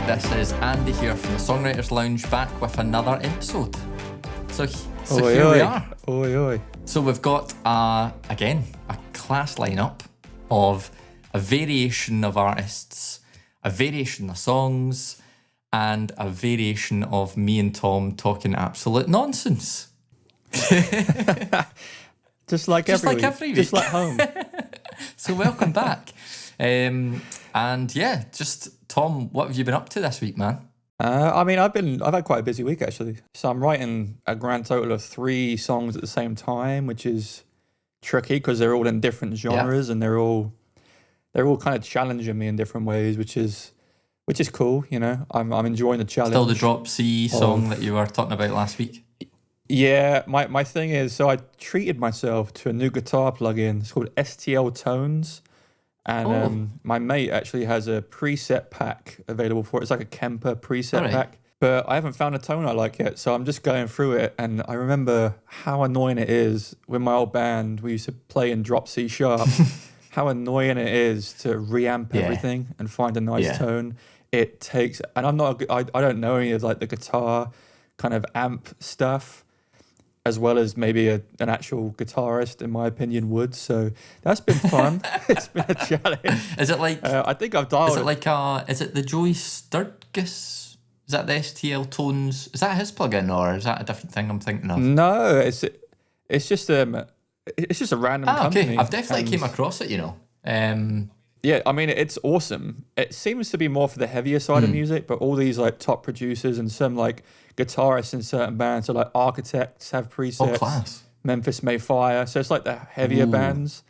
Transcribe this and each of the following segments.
This is Andy here from the Songwriters Lounge, back with another episode. So here we are. Oi. So we've got, again, a class lineup of a variation of artists, a variation of songs, and a variation of me and Tom talking absolute nonsense. Just like every week. Just like home. So welcome back. And yeah, just Tom, what have you been up to this week, man? I've had quite a busy week actually. So I'm writing a grand total of 3 songs at the same time, which is tricky because they're all in different genres and they're all kind of challenging me in different ways, which is cool. You know, I'm enjoying the challenge. Still the Drop C song that you were talking about last week. Yeah, my thing is, so I treated myself to a new guitar plugin. It's called STL Tones. And my mate actually has a preset pack available for it. It's like a Kemper preset pack. But I haven't found a tone I like yet. So I'm just going through it. And I remember how annoying it is with my old band. We used to play in drop C sharp. How annoying it is to reamp everything and find a nice tone. It takes, and I don't know any of like the guitar kind of amp stuff, as well as maybe an actual guitarist, in my opinion, would. So that's been fun. It's been a challenge. Is it like... I think I've dialed... Is it like is it the Joey Sturgis? Is that the STL Tones? Is that his plugin, or is that a different thing I'm thinking of? No, it's just a random company. Okay. I've definitely came across it, you know. Yeah, I mean, it's awesome. It seems to be more for the heavier side of music, but all these like top producers and some like guitarists in certain bands, so like Architects have presets. Oh, class. Memphis May Fire. So it's like the heavier bands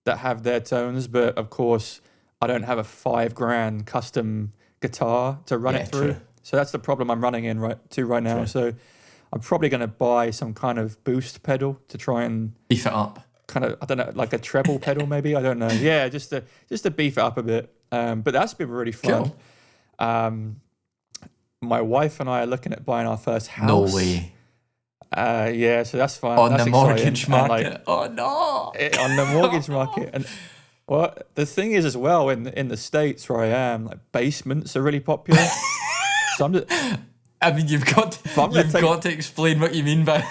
that have their tones, but of course, I don't have a $5,000 custom guitar to run it through. True. So that's the problem I'm running in right now. True. So I'm probably going to buy some kind of boost pedal to try and beef it up. Kind of, I don't know, like a treble pedal maybe. I don't know. Yeah, just to beef it up a bit. But that's been really fun. Cool. My wife and I are looking at buying our first house. No way. Yeah, so that's fun. On that's the mortgage market. On the mortgage market. And well, the thing is as well, in the States where I am, like basements are really popular. So I'm just, I mean, you've got to explain what you mean by...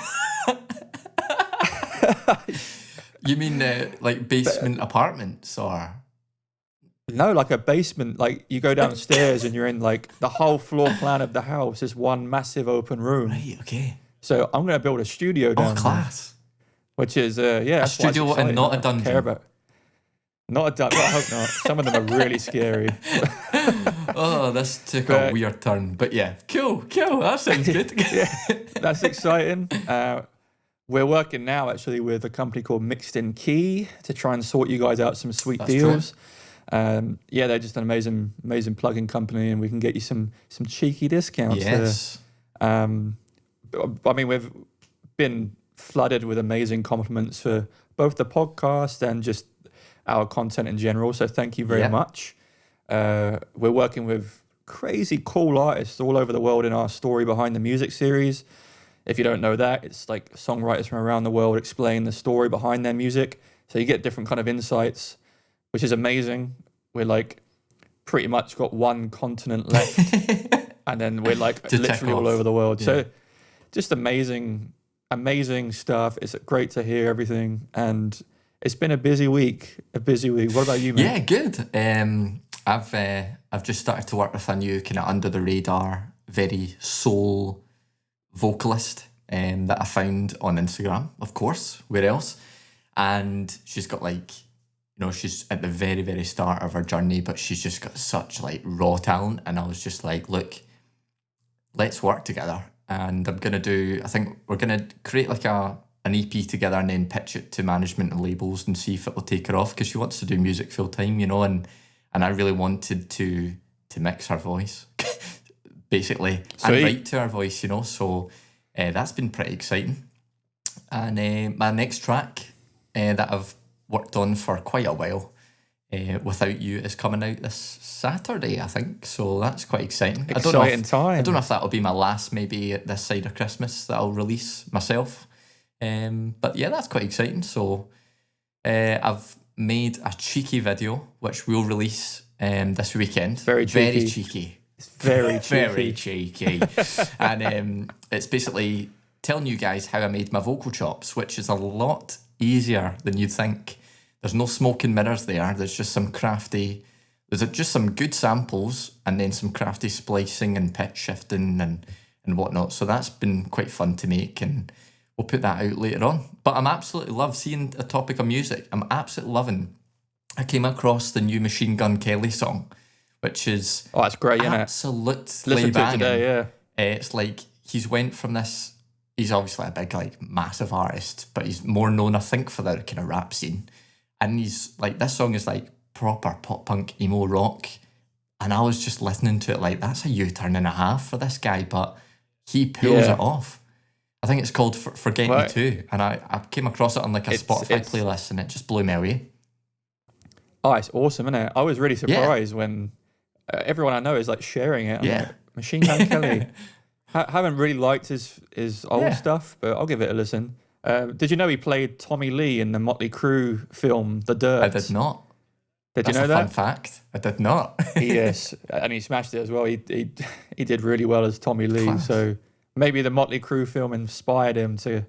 You mean like basement apartments, or? No, like a basement. Like you go downstairs and you're in like the whole floor plan of the house is one massive open room. Right. Okay. So I'm going to build a studio down there. Class. Which is a studio and not a dungeon. Care about. Not a dungeon. I hope not. Some of them are really scary. This took a weird turn, but yeah, cool. That sounds good. Yeah, that's exciting. We're working now actually with a company called Mixed in Key to try and sort you guys out some sweet deals. They're just an amazing plugin company, and we can get you some cheeky discounts. Yes. I mean, we've been flooded with amazing compliments for both the podcast and just our content in general. So thank you very much. We're working with crazy cool artists all over the world in our Story Behind the Music series. If you don't know that, it's like songwriters from around the world explain the story behind their music. So you get different kind of insights, which is amazing. We're like pretty much got one continent left and then we're like literally all over the world. Yeah. So just amazing stuff. It's great to hear everything. And it's been a busy week. What about you, man? Yeah, good. I've just started to work with a new kind of under the radar, very soul vocalist that I found on Instagram, of course, where else? And she's got like, you know, she's at the very, very start of her journey, but she's just got such like raw talent. And I was just like, look, let's work together. And I think we're going to create like an EP together and then pitch it to management and labels and see if it will take her off, because she wants to do music full time, you know, and I really wanted to mix her voice. Basically, and write to her voice, you know, so that's been pretty exciting. And my next track that I've worked on for quite a while, Without You, is coming out this Saturday, I think, so that's quite exciting. I don't know if that'll be my last, maybe this side of Christmas, that I'll release myself. But yeah, that's quite exciting. So I've made a cheeky video, which we'll release this weekend. Very cheeky. It's very cheeky. Very cheeky. And it's basically telling you guys how I made my vocal chops, which is a lot easier than you'd think. There's no smoke and mirrors there. There's just some just some good samples and then some crafty splicing and pitch shifting and whatnot. So that's been quite fun to make, and we'll put that out later on. But I'm absolutely love seeing a topic of music. I'm absolutely loving. I came across the new Machine Gun Kelly song, which is that's great, isn't it? Absolutely Listen to banging. it today, yeah. It's like he's went from this. He's obviously a big, like, massive artist, but he's more known, I think, for the kind of rap scene. And he's like, this song is like proper pop punk emo rock. And I was just listening to it like, that's a U-turn and a half for this guy, but he pulls it off. I think it's called Forget Me Too. And I came across it on like a Spotify playlist, and it just blew me away. Oh, it's awesome, isn't it? I was really surprised when everyone I know is like sharing it. I'm like, Machine Gun Kelly. I haven't really liked his old stuff, but I'll give it a listen. Did you know he played Tommy Lee in the Motley Crue film The Dirt? I did not. Did you know that? That's a fun fact. I did not. Yes, and he smashed it as well. He did really well as Tommy Lee. Class. So maybe the Motley Crue film inspired him to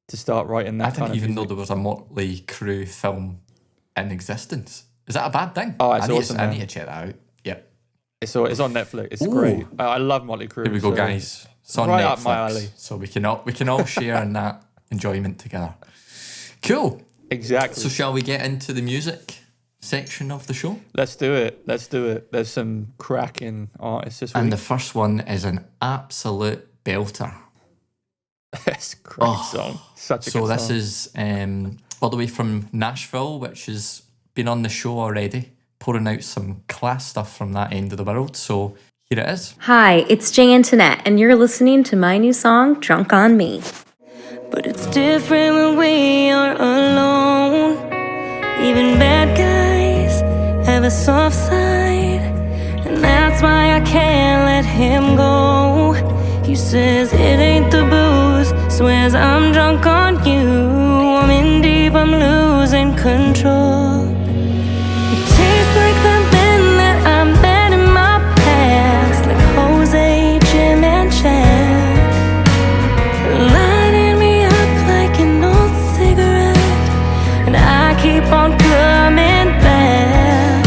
start writing that. I didn't even know there was a Motley Crue film in existence. Is that a bad thing? Oh, it's awesome. I need to check that out. Yep. It's on Netflix. It's great. I love Motley Crue. Here we go, guys. It's on right Netflix, up my alley. So we can all share in that enjoyment together. Cool. Exactly. So shall we get into the music section of the show? Let's do it. There's some cracking artists this week. And the first one is an absolute belter. It's a great song. Such a good song. So this is all the way from Nashville, which has been on the show already, pouring out some class stuff from that end of the world. So here it is. Hi, it's Antonette, and you're listening to my new song, Drunk on Me. But it's different when we are alone. Even bad guys have a soft side, and that's why I can't let him go. He says it ain't the booze, swears I'm drunk on you. I'm in deep, I'm losing control. It tastes like the men that I met in my past, like Jose, Jim, and Chad, lighting me up like an old cigarette, and I keep on coming back.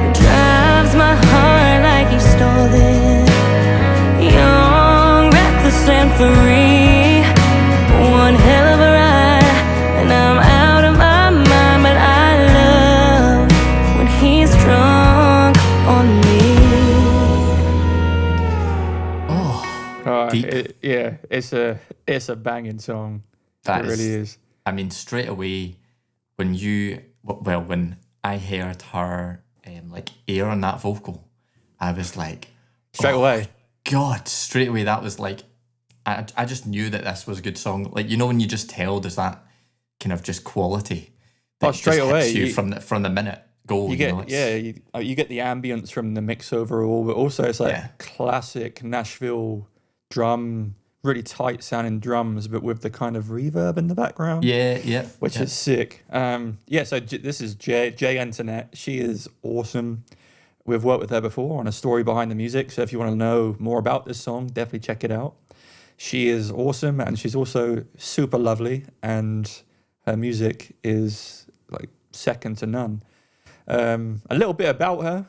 It drives my heart like he stole it. Young, reckless, and free. One hell of a ride, and I'm out of my mind, but I love when he's drunk on me. It's a banging song. It really is. I mean, straight away when I heard her like air on that vocal, I was like, straight away. God, straight away that was like, I just knew that this was a good song. Like, you know, when you just tell there's that kind of just quality. That straight just away hits you from the minute go. You get you get the ambience from the mix overall, but also it's like classic Nashville drum, really tight sounding drums, but with the kind of reverb in the background. Which is sick. So this is Jay Antonette. She is awesome. We've worked with her before on A Story Behind the Music, so if you want to know more about this song, definitely check it out. She is awesome, and she's also super lovely, and her music is like second to none. A little bit about her.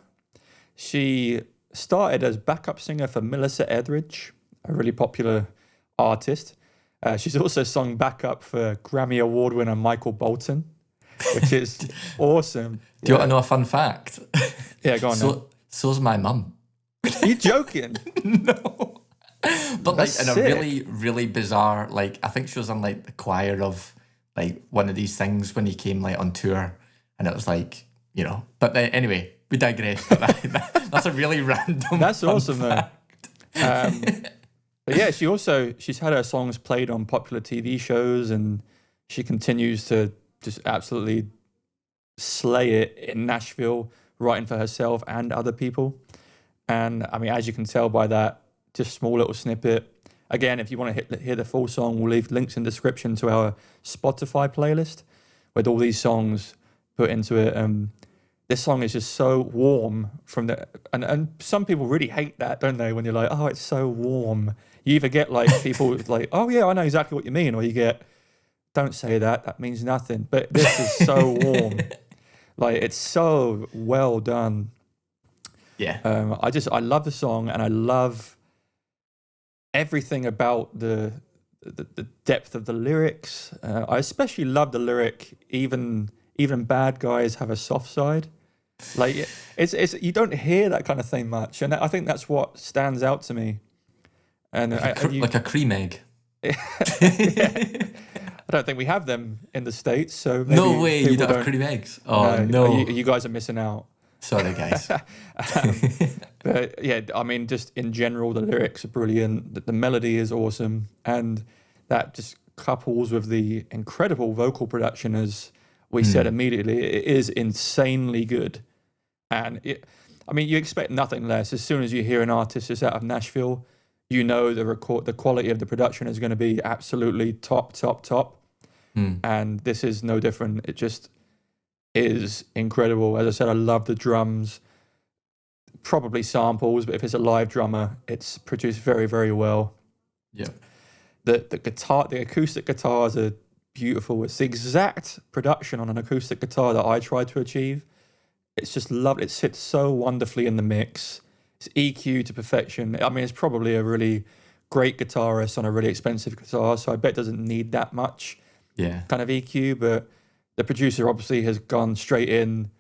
She started as backup singer for Melissa Etheridge, a really popular artist. She's also sung backup for Grammy Award winner Michael Bolton, which is awesome. Do you want to know a fun fact? Yeah, go on. So's my mum. Are you joking? No. But That's like in sick. a really, really bizarre, like I think she was on like the choir of like one of these things when he came like on tour, and it was like, you know. But anyway, we digress. That's a really random. That's awesome fact. though. But yeah, she's had her songs played on popular TV shows, and she continues to just absolutely slay it in Nashville, writing for herself and other people. And I mean, as you can tell by that just small little snippet. Again, if you want to hear the full song, we'll leave links in the description to our Spotify playlist with all these songs put into it. this song is just so warm from the, and some people really hate that, don't they? When you're like, oh, it's so warm. You either get like people like, oh yeah, I know exactly what you mean, or you get, don't say that, that means nothing. But this is so warm. Like, it's so well done. Yeah. I love the song, and I love everything about the depth of the lyrics. I especially love the lyric, even bad guys have a soft side. Like, it's you don't hear that kind of thing much, and I think that's what stands out to me. And like a cream egg. Yeah. I don't think we have them in the States, so maybe no way, you don't have cream eggs. Oh no. You guys are missing out. Sorry, guys. But yeah, I mean, just in general, the lyrics are brilliant. The melody is awesome, and that just couples with the incredible vocal production, as we said immediately. It is insanely good, and I mean, you expect nothing less. As soon as you hear an artist is out of Nashville, you know the quality of the production is going to be absolutely top. And this is no different. It just is incredible. As I said, I love the drums. Probably samples, but if it's a live drummer, it's produced very, very well. Yeah. The guitar, the acoustic guitars are beautiful. It's the exact production on an acoustic guitar that I try to achieve. It's just lovely. It sits so wonderfully in the mix. It's EQ to perfection. I mean, it's probably a really great guitarist on a really expensive guitar, so I bet it doesn't need that much kind of EQ, but the producer obviously has gone straight in,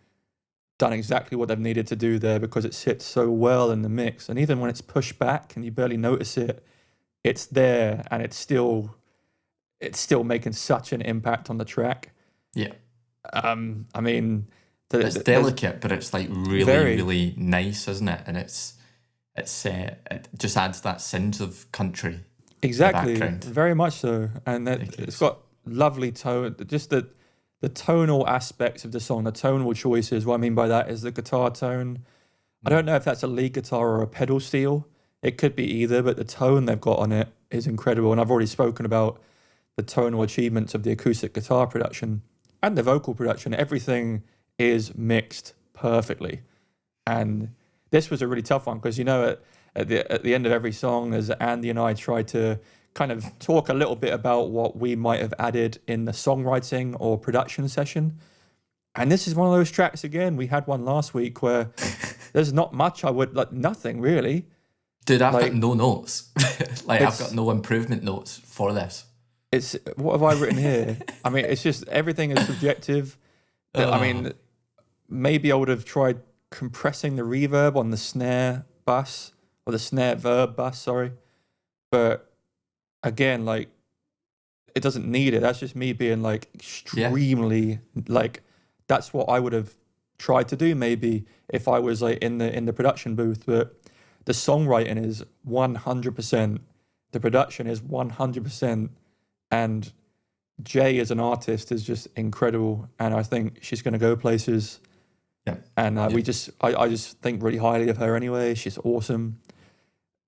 done exactly what they've needed to do there, because it sits so well in the mix. And even when it's pushed back and you barely notice it, it's there, and it's still making such an impact on the track. Yeah. I mean, it's delicate, but it's like really nice, isn't it? And it just adds that sense of country. Exactly, very much so. And it's got lovely tone. Just the tonal aspects of the song, the tonal choices. What I mean by that is the guitar tone. I don't know if that's a lead guitar or a pedal steel. It could be either, but the tone they've got on it is incredible. And I've already spoken about the tonal achievements of the acoustic guitar production and the vocal production. Everything is mixed perfectly. And this was a really tough one, because, you know, at the end of every song, as Andy and I tried to kind of talk a little bit about what we might have added in the songwriting or production session. And this is one of those tracks again. We had one last week where there's not much nothing really. Dude, I've got no notes. I've got no improvement notes for this. What have I written here? I mean, it's just, everything is subjective. I mean, maybe I would have tried compressing the reverb on the snare bus, or the snare verb bus, sorry. But again, like, it doesn't need it. That's just me being like extremely like, that's what I would have tried to do maybe if I was like in the production booth. But the songwriting is 100%. The production is 100%. And Jay as an artist is just incredible. And I think she's going to go places. Yeah. And I just think really highly of her anyway. She's awesome.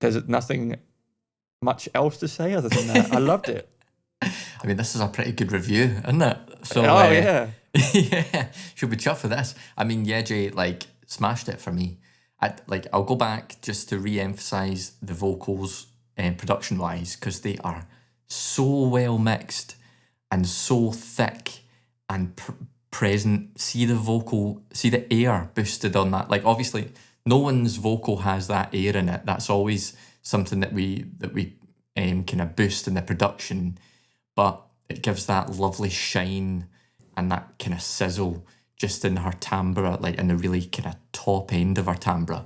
There's nothing much else to say other than that. I loved it. I mean, this is a pretty good review, isn't it? So, yeah. Yeah, should be chuffed for this. I mean, yeah, Jay, like, smashed it for me. I'll go back just to re-emphasize the vocals production-wise, because they are so well mixed and so thick and present. See the air boosted on that. Like, obviously, no one's vocal has that air in it. That's always something that we kind of boost in the production, but it gives that lovely shine and that kind of sizzle just in her timbre, like in the really kind of top end of her timbre.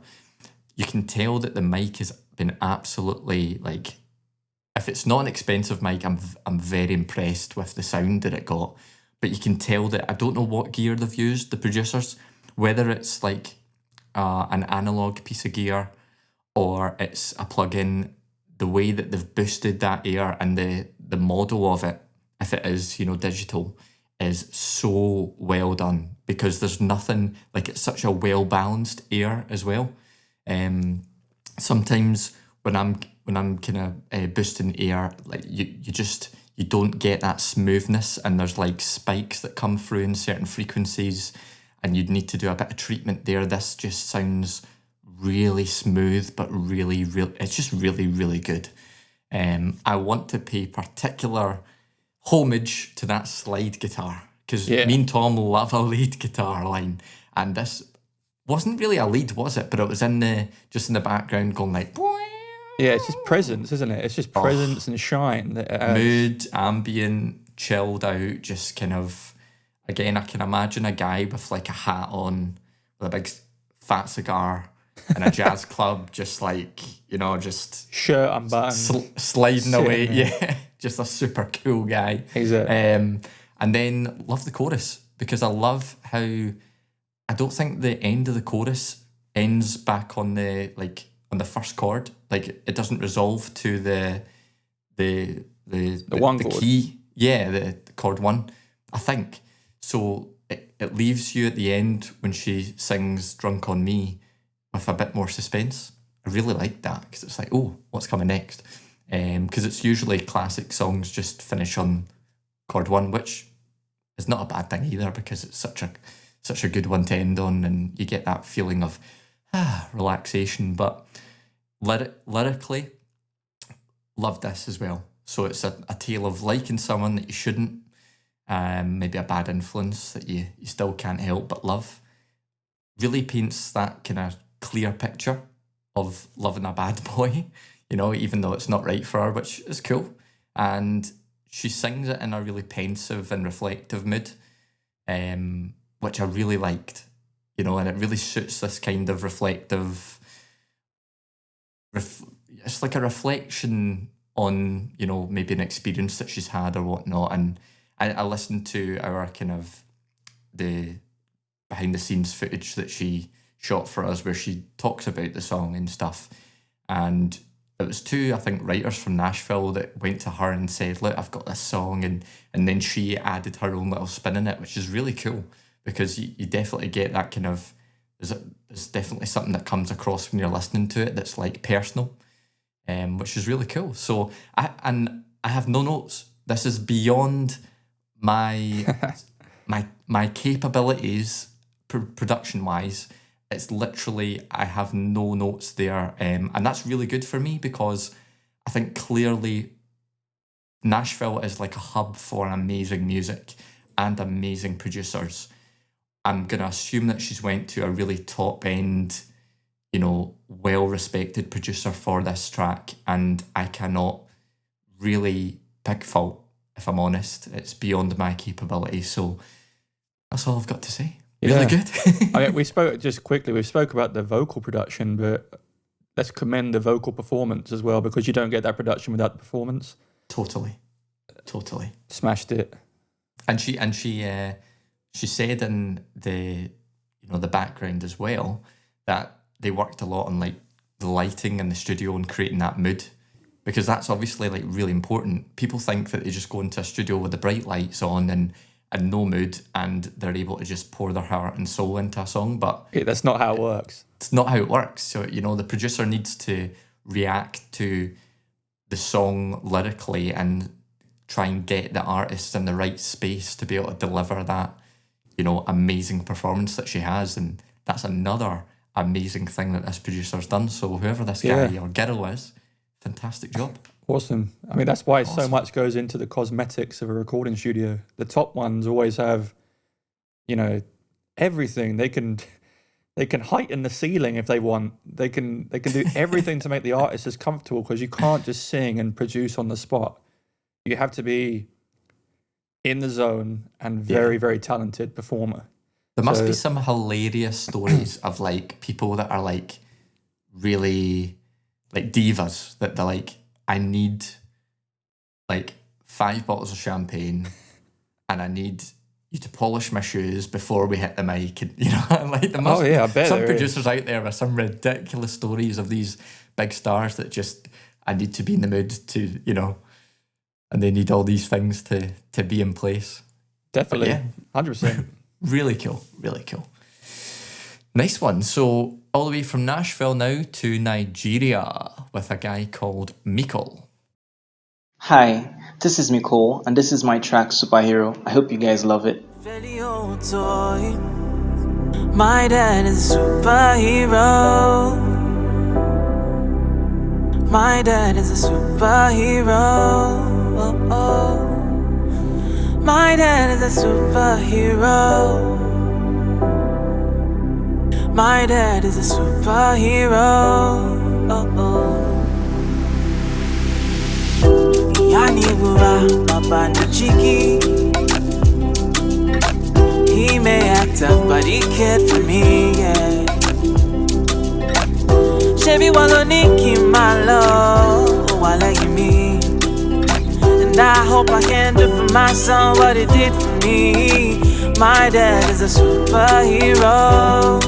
You can tell that the mic has been absolutely, like, if it's not an expensive mic, I'm very impressed with the sound that it got. But you can tell that, I don't know what gear they've used, the producers, whether it's like an analog piece of gear or it's a plug-in, the way that they've boosted that air and the model of it, if it is, you know, digital, is so well done, because there's nothing, like, it's such a well-balanced air as well. Sometimes when I'm kind of boosting air, like, you don't get that smoothness, and there's like spikes that come through in certain frequencies, and you'd need to do a bit of treatment there. This just sounds really smooth, but really, it's just really, really good. I want to pay particular homage to that slide guitar, because me and Tom love a lead guitar line, and this wasn't really a lead, was it? But it was in the background going like... Yeah, it's just presence, isn't it? It's just presence and shine. Mood, ambient, chilled out, just kind of... Again, I can imagine a guy with like a hat on, with a big fat cigar in a jazz club, just like, just... Shirt unbuttoned. Sliding away, yeah. Just a super cool guy. Exactly. And then love the chorus, because I love how... I don't think the end of the chorus ends back on the first chord. Like, it doesn't resolve to the one chord. Key. Yeah, the chord 1, I think. So it leaves you at the end when she sings Drunk on Me with a bit more suspense. I really like that, because it's like, oh, what's coming next? Because it's usually classic songs just finish on chord 1, which is not a bad thing either, because it's such a good one to end on, and you get that feeling of relaxation. But lyrically, love this as well. So it's a tale of liking someone that you shouldn't, maybe a bad influence that you still can't help but love. Really paints that kind of clear picture of loving a bad boy, even though it's not right for her, which is cool. And she sings it in a really pensive and reflective mood, which I really liked, and it really suits this kind of reflective... it's like a reflection on, maybe an experience that she's had or whatnot. And I listened to our kind of the behind the scenes footage that she shot for us, where she talks about the song and stuff. And it was 2, I think, writers from Nashville that went to her and said, look, I've got this song. And then she added her own little spin in it, which is really cool, because you definitely get that kind of... There's definitely something that comes across when you're listening to it that's like personal, which is really cool. So I have no notes. This is beyond my capabilities production wise. It's literally, I have no notes there, and that's really good for me, because I think clearly Nashville is like a hub for amazing music and amazing producers. I'm going to assume that she's went to a really top end, well-respected producer for this track, and I cannot really pick fault, if I'm honest. It's beyond my capability, so that's all I've got to say. Really good. I mean, we spoke about the vocal production, but let's commend the vocal performance as well, because you don't get that production without the performance. Totally. Smashed it. And she said in the background as well that they worked a lot on like the lighting in the studio and creating that mood, because that's obviously like really important. People think that they just go into a studio with the bright lights on and no mood, and they're able to just pour their heart and soul into a song, but that's not how it works. It's not how it works. So the producer needs to react to the song lyrically and try and get the artist in the right space to be able to deliver that amazing performance that she has. And that's another amazing thing that this producer's done. So whoever this guy or girl is, fantastic job. Awesome. I mean, that's why so much goes into the cosmetics of a recording studio. The top ones always have, everything. They can heighten the ceiling if they want. They can do everything to make the artist as comfortable, because you can't just sing and produce on the spot. You have to be in the zone and very, very talented performer. There must be some hilarious stories of like people that are like really like divas, that they're like, I need like 5 bottles of champagne and I need you to polish my shoes before we hit the mic. And, like there must I bet some producers out there with some ridiculous stories of these big stars that just, I need to be in the mood to, and they need all these things to be in place. Definitely, 100%. Really cool. Nice one. So all the way from Nashville now to Nigeria with a guy called MIKOL. Hi, this is MIKOL, and this is my track Superhero. I hope you guys love it. My dad is a superhero. My dad is a superhero. Oh, oh. My dad is a superhero. My dad is a superhero. Oh, oh. Yani bura mapani chiki. He may act tough, but he cared for me, yeah. Chevy Waloniki, my love, I like me. And I hope I can do for my son what he did for me. My dad is a superhero.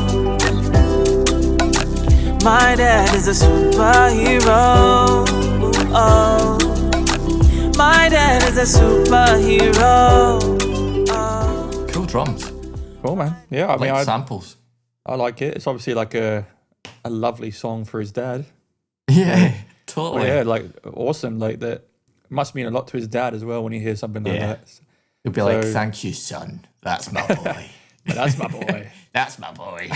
My dad is a superhero. Oh. My dad is a superhero. Cool drums. Cool, man. Yeah, I mean, samples. I like it. It's obviously like a lovely song for his dad. Yeah, totally. Well, yeah, like awesome. Like that must mean a lot to his dad as well when he hears something like that. He'll be like, "Thank you, son. That's my boy. That's my boy. That's my boy."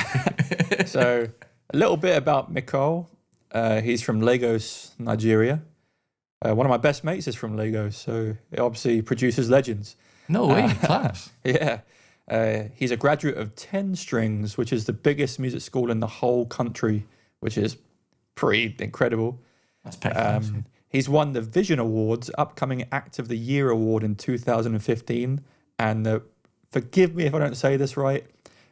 So a little bit about MIKOL. He's from Lagos, Nigeria. One of my best mates is from Lagos, so it obviously produces legends. No way, class. Yeah. He's a graduate of 10 Strings, which is the biggest music school in the whole country, which is pretty incredible. That's pretty nice. He's won the Vision Awards, Upcoming Act of the Year Award in 2015, and the, forgive me if I don't say this right,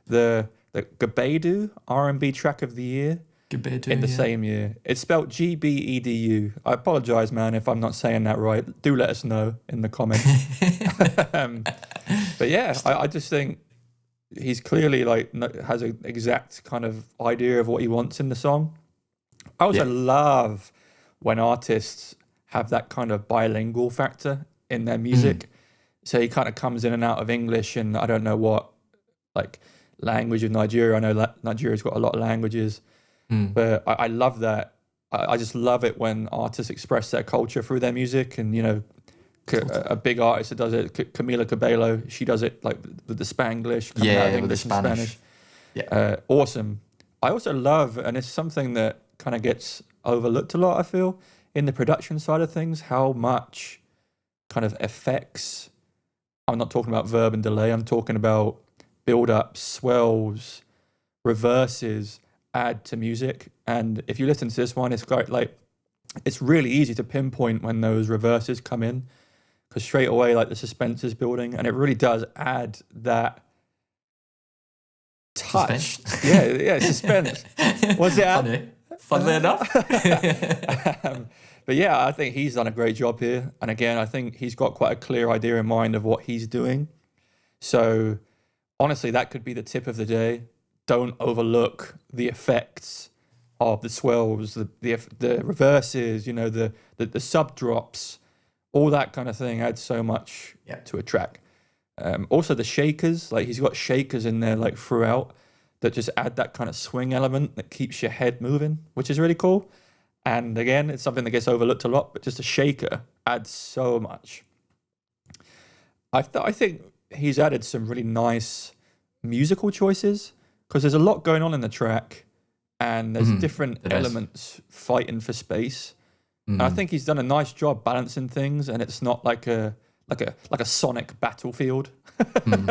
the Gabedu R&B Track of the Year in the same year. It's spelled Gbedu. I apologize, man, if I'm not saying that right. Do let us know in the comments. But yeah, I just think he's clearly like has an exact kind of idea of what he wants in the song. I also love when artists have that kind of bilingual factor in their music. So he kind of comes in and out of English and I don't know what like language of Nigeria. I know Nigeria's got a lot of languages. But I love that. I just love it when artists express their culture through their music. And, you know, a big artist that does it, Camila Cabello, she does it like with the Spanglish, coming out of English and Spanish. Yeah. Awesome. I also love, and it's something that kind of gets overlooked a lot, I feel, in the production side of things, how much kind of effects, I'm not talking about verb and delay, I'm talking about build-ups, swells, reverses, add to music. And if you listen to this one, it's quite like it's really easy to pinpoint when those reverses come in because straight away like the suspense is building and it really does add that touch. Suspense. Was it Funnily enough. But yeah, I think he's done a great job here. And again, I think he's got quite a clear idea in mind of what he's doing. So honestly, that could be the tip of the day. Don't overlook the effects of the swells, the reverses, you know, the sub drops, all that kind of thing adds so much to a track. Also the shakers, like he's got shakers in there like throughout that just add that kind of swing element that keeps your head moving, which is really cool. And again, it's something that gets overlooked a lot, but just a shaker adds so much. I think he's added some really nice musical choices because there's a lot going on in the track and there's different elements fighting for space. And I think he's done a nice job balancing things, and it's not like a sonic battlefield.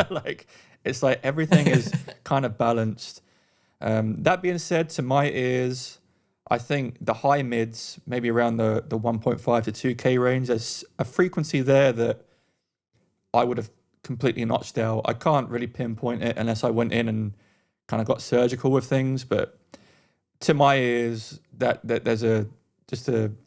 Like it's like everything is kind of balanced. That being said, to my ears, I think the high mids, maybe around the 1.5 to 2K range, there's a frequency there that I would have completely notched out. I can't really pinpoint it unless I went in and kind of got surgical with things, but to my ears, that there's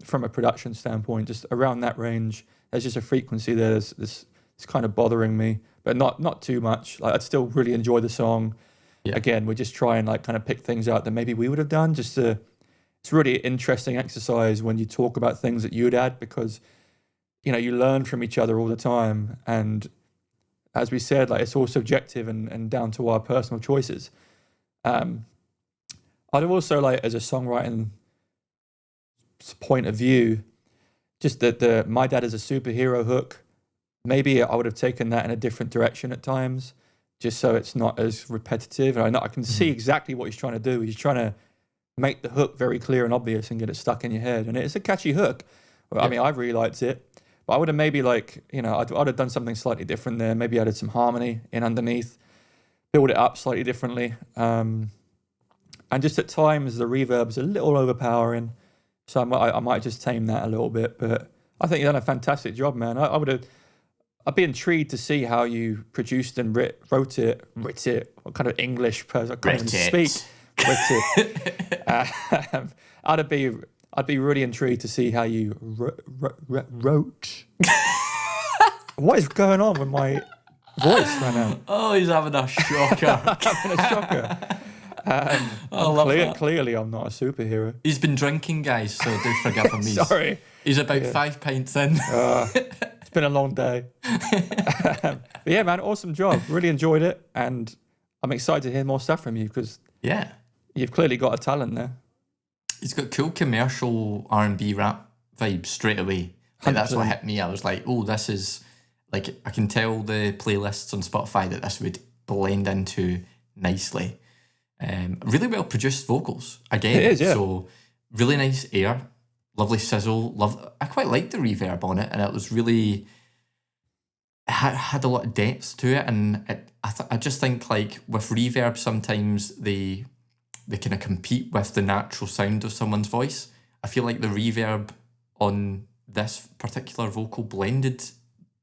from a production standpoint, just around that range, there's just a frequency there. It's kind of bothering me, but not too much. Like I'd still really enjoy the song. Yeah. Again, we just try and like kind of pick things out that maybe we would have done. It's really an interesting exercise when you talk about things that you'd add because, you know, you learn from each other all the time. And as we said, like it's all subjective and down to our personal choices. I'd also like, as a songwriting point of view, just that my dad is a superhero hook. Maybe I would have taken that in a different direction at times. just so it's not as repetitive. And I can see exactly what he's trying to do. He's trying to make the hook very clear and obvious and get it stuck in your head. And it's a catchy hook. I mean, I really liked it. But I would have maybe I'd have done something slightly different there. Maybe added some harmony in underneath, build it up slightly differently. And just at times, the reverb's a little overpowering. So I might just tame that a little bit. But I think you've done a fantastic job, man. I'd be intrigued to see how you produced and wrote it. What kind of English person? I can't even speak. I'd be really intrigued to see how you wrote. What is going on with my voice right now? Oh, he's having a shocker. Having a shocker. Clearly, I'm not a superhero. He's been drinking, guys, so do forgive him. Sorry. He's about 5 pints in. It's been a long day. But yeah, man, awesome job. Really enjoyed it. And I'm excited to hear more stuff from you because you've clearly got a talent there. He's got cool commercial R&B rap vibes straight away. Like, that's what hit me. I was like, oh, this is... Like, I can tell the playlists on Spotify that this would blend into nicely. Really well produced vocals. Again, it is, yeah. So really nice air, lovely sizzle. I quite liked the reverb on it, and it was really... It had a lot of depth to it, and I just think, like, with reverb, sometimes they kind of compete with the natural sound of someone's voice. I feel like the reverb on this particular vocal blended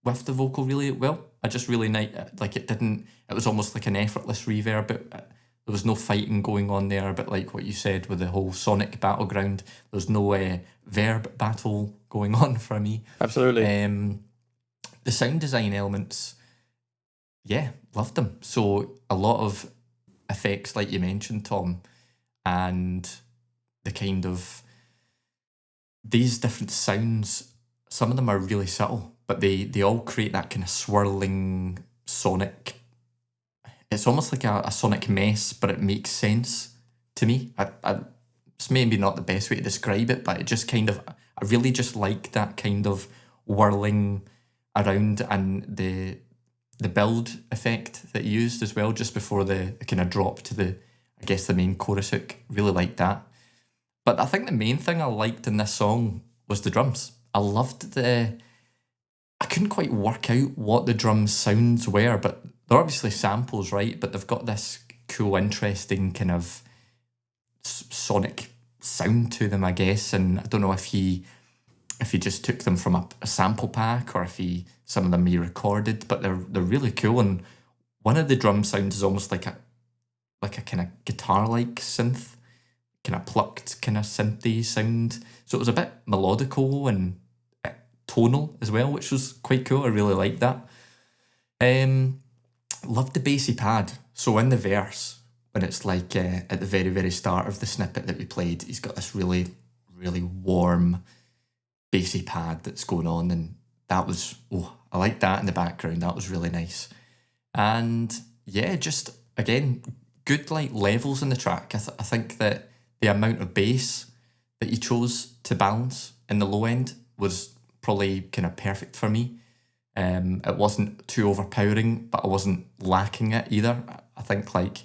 with the vocal really well. I just really like it didn't... It was almost like an effortless reverb. There was no fighting going on there, but like what you said with the whole sonic battleground, there's no verb battle going on for me. Absolutely. The sound design elements, loved them. So a lot of effects, like you mentioned, Tom, and the kind of... These different sounds, some of them are really subtle, but they all create that kind of swirling sonic... It's almost like a sonic mess, but it makes sense to me. It's maybe not the best way to describe it, but it just kind of... I really just like that kind of whirling around, and the build effect that you used as well, just before the kind of drop to the main chorus hook. Really liked that. But I think the main thing I liked in this song was the drums. I loved I couldn't quite work out what the drum sounds were, but they're obviously samples, right? But they've got this cool, interesting kind of sonic sound to them, I guess. And I don't know if he just took them from a sample pack, or if some of them he recorded, but they're really cool. And one of the drum sounds is almost like a kind of guitar-like synth, kind of plucked, kind of synthy sound. So it was a bit melodical and tonal as well, which was quite cool. I really liked that. Loved the bassy pad. So in the verse, when it's like at the very, very start of the snippet that we played, he's got this really, really warm bassy pad that's going on, and that was, I liked that in the background. That was really nice. And yeah, just again, good like levels in the track. I think that the amount of bass that you chose to balance in the low end was probably kind of perfect for me. It wasn't too overpowering, but I wasn't lacking it either. I think like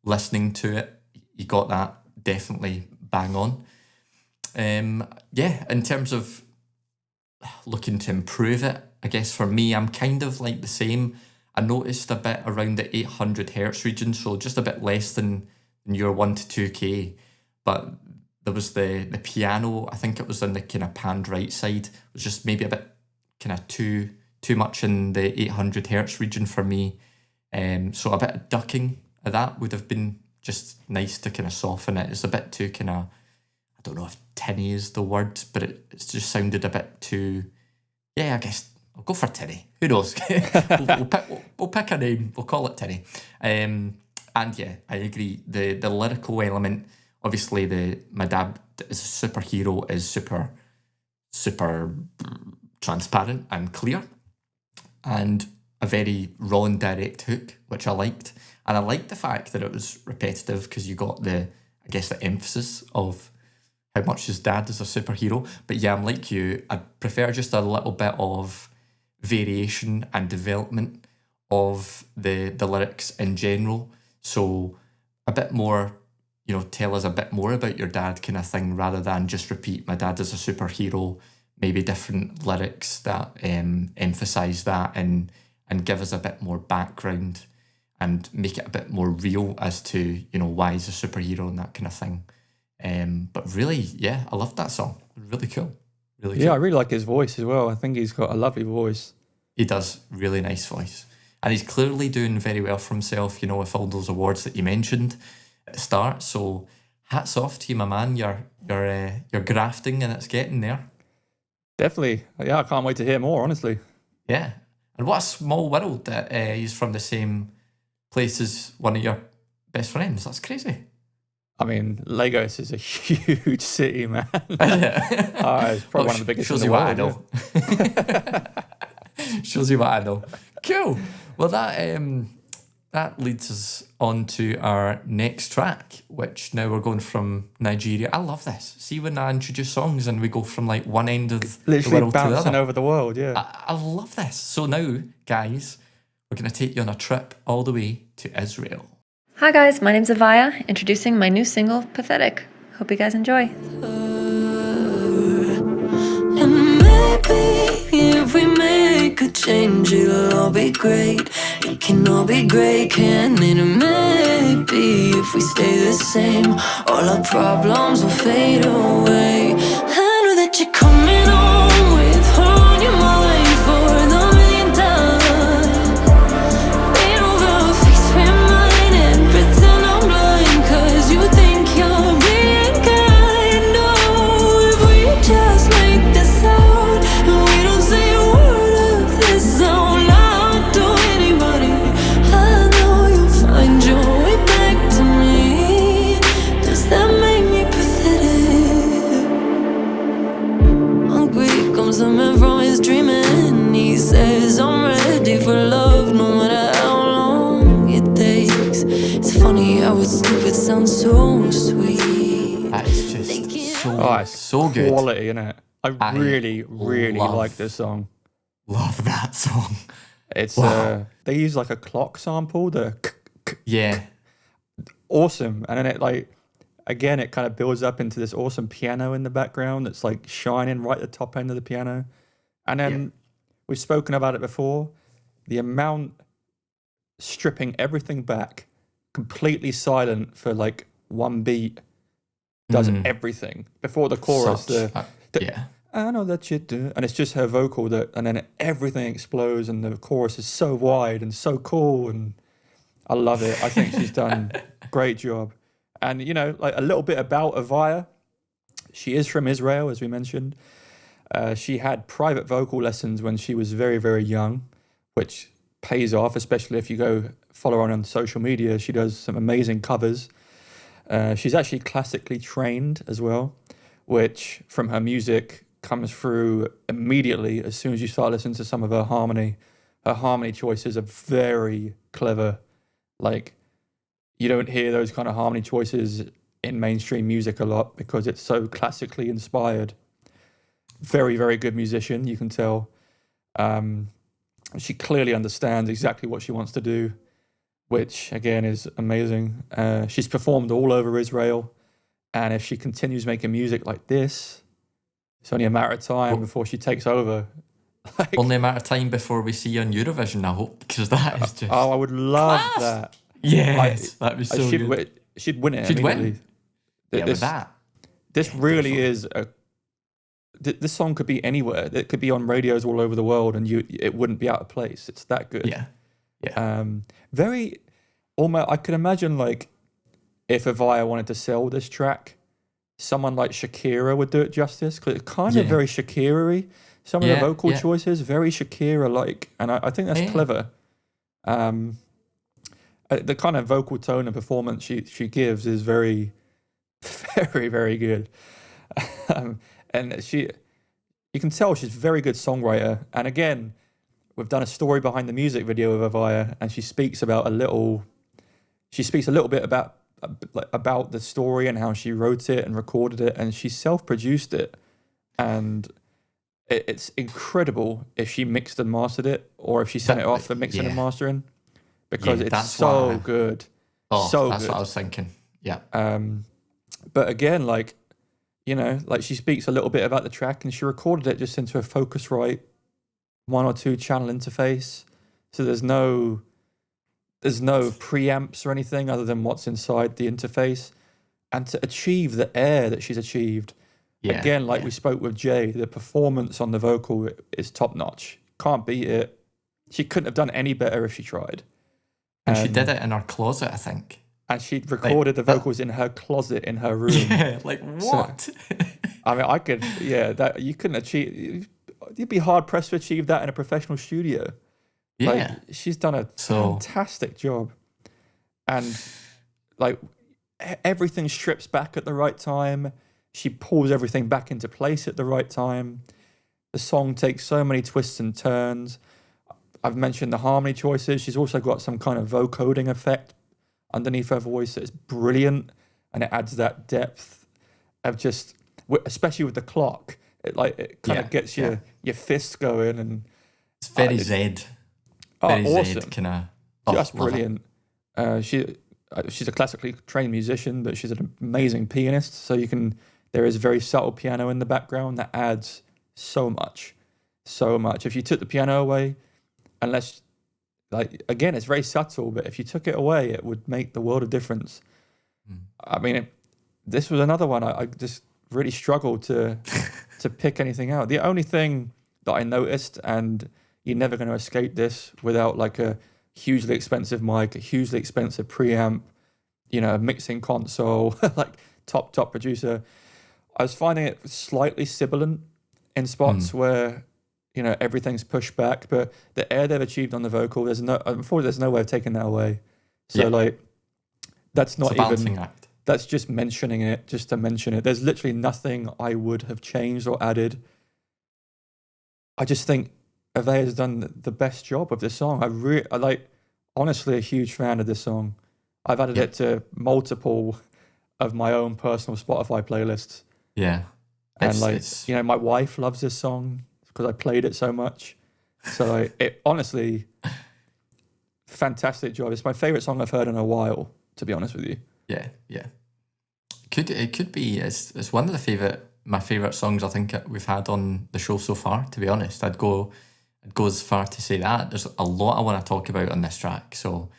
listening to it, you got that definitely bang on. In terms of looking to improve it, I guess for me, I'm kind of like the same. I noticed a bit around the 800 hertz region, so just a bit less than your 1 to 2K. But there was the piano, I think it was on the kind of panned right side. It was just maybe a bit kind of too much in the 800 hertz region for me. So a bit of ducking of that would have been just nice to kind of soften it. It's a bit too kind of, I don't know if tinny is the word, but it just sounded a bit too, I guess I'll go for tinny. Who knows? we'll pick a name. We'll call it tinny. And yeah, I agree. The lyrical element, obviously my dad as a superhero is super, super transparent and clear, and a very raw and direct hook, which I liked. And I liked the fact that it was repetitive, because you got the emphasis of how much his dad is a superhero. But yeah, I'm like you. I prefer just a little bit of variation and development of the lyrics in general. So a bit more, tell us a bit more about your dad kind of thing, rather than just repeat my dad is a superhero, maybe different lyrics that emphasize that and give us a bit more background and make it a bit more real as to, why he's a superhero and that kind of thing. But really, yeah, I love that song. Really cool. Really cool. Yeah, I really like his voice as well. I think he's got a lovely voice. He does. Really nice voice. And he's clearly doing very well for himself, with all those awards that you mentioned at the start. So hats off to you, my man. You're grafting and it's getting there. Definitely. Yeah, I can't wait to hear more, honestly. Yeah. And what a small world that he's from the same place as one of your best friends. That's crazy. I mean, Lagos is a huge city, man. It's probably one of the biggest in the world. Shows you what I know. Shows you what I know. Cool. Well, that leads us on to our next track, which now we're going from Nigeria. I love this. See, when I introduce songs and we go from like one end of literally the world to the bouncing other. over the world, yeah. I love this. So now, guys, we're going to take you on a trip all the way to Israel. Hi guys, my name's Avaya, introducing my new single, Pathetic. Hope you guys enjoy. And maybe if we make a change, it'll all be great. It can all be great, can it? Maybe if we stay the same, all our problems will fade away. I know that you're coming home with her on your mind for the millionth time. Paint over her face with mine and pretend I'm blind, 'cause you think you're being kind. No, if we just make this out and we don't say a word of this out loud to anybody, I know you'll find your way back to me. Does that make me pathetic? Hungry comes a man from his dreaming. He says I'm ready for love, no matter how long it takes. It's funny how it's stupid sounds so sweet. That is just It's so good. quality, innit? I really love- like this song. Love that song. It's Wow. they use like a clock sample, the Yeah. awesome, and then it it kind of builds up into this awesome piano in the background that's like shining right at the top end of the piano. And then we've spoken about it before, the amount stripping everything back, completely silent for like one beat, does everything. Before the chorus, yeah. I know that you do, and it's just her vocal and then everything explodes, and the chorus is so wide and so cool, and I love it. I think she's done a great job. And like a little bit about Avaya, she is from Israel, as we mentioned. She had private vocal lessons when she was very, very young, which pays off, especially if you go follow her on social media. She does some amazing covers. She's actually classically trained as well, which from her music comes through immediately as soon as you start listening to some of her harmony. Her harmony choices are very clever. Like, you don't hear those kind of harmony choices in mainstream music a lot because it's so classically inspired. Very, very good musician, you can tell. She clearly understands exactly what she wants to do, which again is amazing. She's performed all over Israel, and if she continues making music like this, it's only a matter of time before she takes over. Only a matter of time before we see you on Eurovision, I hope, because that is just... Oh, I would love class. that. Yes, that'd be so good. She'd win it She'd immediately. win. Yeah, with that. This really is this song could be anywhere. It could be on radios all over the world, and it wouldn't be out of place. It's that good. Yeah. Very almost. I could imagine like if Avaya wanted to sell this track, someone like Shakira would do it justice, because it's kind of very Shakira-y. Some of the vocal choices, very Shakira-like, and I think that's clever. The kind of vocal tone and performance she gives is very, very, very good. And you can tell she's a very good songwriter. And again, we've done a story behind the music video of Avaya, and she speaks a little bit about the story and how she wrote it and recorded it, and she self-produced it. And it's incredible if she mixed and mastered it, or if she sent it off for mixing and mastering, because it's so good. That's what I was thinking. Yeah. But again, like, you know, like she speaks a little bit about the track, and she recorded it just into a Focusrite 1 or 2 channel interface. So there's no preamps or anything other than what's inside the interface. And to achieve the air that she's achieved, again, like we spoke with Jay, the performance on the vocal is top notch. Can't beat it. She couldn't have done any better if she tried. And she did it in her closet, I think. And she recorded the vocals in her closet in her room. Yeah, like what? So, I mean, I could, that you couldn't achieve. You'd be hard pressed to achieve that in a professional studio. Yeah, like, she's done a fantastic job, and like everything strips back at the right time. She pulls everything back into place at the right time. The song takes so many twists and turns. I've mentioned the harmony choices. She's also got some kind of vocoding effect underneath her voice that's brilliant, and it adds that depth of just, especially with the clock. It kind of gets your fists going, and it's very Zed. Very awesome. Zed, kind of just brilliant. She's a classically trained musician, but she's an amazing pianist. So there is very subtle piano in the background that adds so much. If you took the piano away, unless, like, again, it's very subtle, but if you took it away, it would make the world of difference. I mean, this was another one I just really struggled to pick anything out. The only thing that I noticed, and you're never going to escape this without like a hugely expensive mic, a hugely expensive preamp, you know, a mixing console, like top producer, I was finding it slightly sibilant in spots where, you know, everything's pushed back, but the air they've achieved on the vocal, there's no way of taking that away. So like, that's not even a balancing act. That's just mentioning it, just to mention it. There's literally nothing I would have changed or added. I just think Avaya's done the best job of this song. I like, honestly, a huge fan of this song. I've added it to multiple of my own personal Spotify playlists. Yeah. And you know, my wife loves this song because I played it so much. So it honestly, fantastic job. It's my favorite song I've heard in a while, to be honest with you. Yeah. It could be. It's one of my favorite songs I think we've had on the show so far. To be honest, I'd go as far to say that. There's a lot I want to talk about on this track. So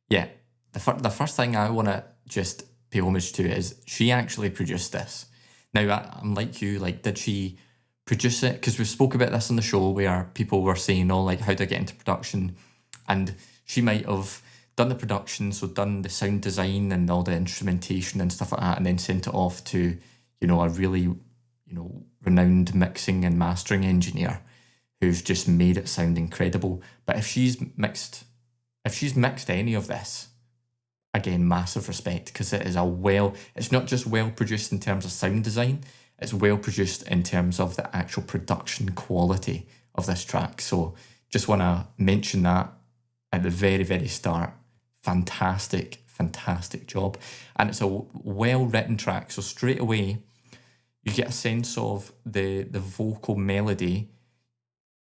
yeah, the first thing I want to just pay homage to is she actually produced this. Now I'm like you. Like, did she produce it? Because we spoke about this on the show where people were saying, "Oh, like how do I get into production?" And she might have done the production, so done the sound design and all the instrumentation and stuff like that, and then sent it off to, you know, a really, you know, renowned mixing and mastering engineer who's just made it sound incredible. But if she's mixed any of this, again, massive respect, because it's not just well produced in terms of sound design, it's well produced in terms of the actual production quality of this track. So just want to mention that at the very, very start. Fantastic job. And it's a well-written track. So straight away, you get a sense of the vocal melody.